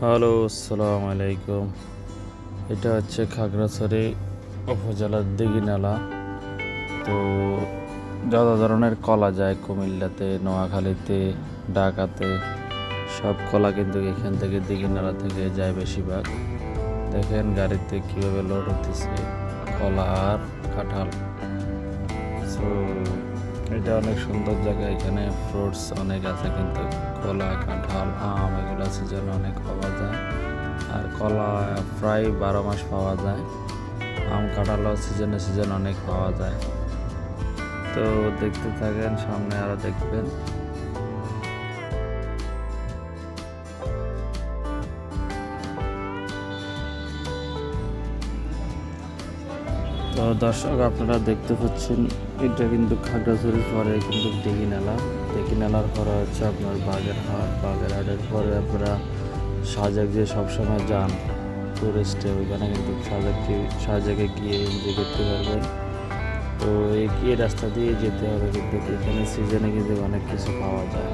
Hello, আসসালামু আলাইকুম। এটা হচ্ছে খাগড়াছড়ি উপজেলার দিঘিনালা। তো যত ধরনের কলা যায় কুমিল্লাতে, নোয়াখালীতে, ঢাকাতে, সব কলা কিন্তু এখান থেকে দিঘিনালা থেকে যায় বেশিরভাগ। দেখেন গাড়িতে কীভাবে লোড হতেছে কলা আর কাঁঠাল। সো এটা অনেক সুন্দর জায়গা। এখানে ফ্রুটস অনেক আছে, কিন্তু কলা, কাঁঠাল, আম এগুলো সিজনে অনেক পাওয়া যায়। আর কলা প্রায় 12 মাস পাওয়া যায়। আম কাঁঠালও সিজনে অনেক পাওয়া যায়। তো দেখতে থাকেন, সামনে আরও দেখবেন। তো দর্শক, আপনারা দেখতে পাচ্ছেন এটা কিন্তু খাগড়াছড়ির পরে কিন্তু দিঘিনালার পরে হচ্ছে আপনার বাগেরহাটের পরে আপনারা সাজেক যে সবসময় যান টুরিস্টে, ওইখানে কিন্তু সাজেকে গিয়ে এনজয় করতে পারবেন। তো এই রাস্তা দিয়ে যেতে হবে, কিন্তু এখানে সিজনে কিন্তু অনেক কিছু পাওয়া যায়।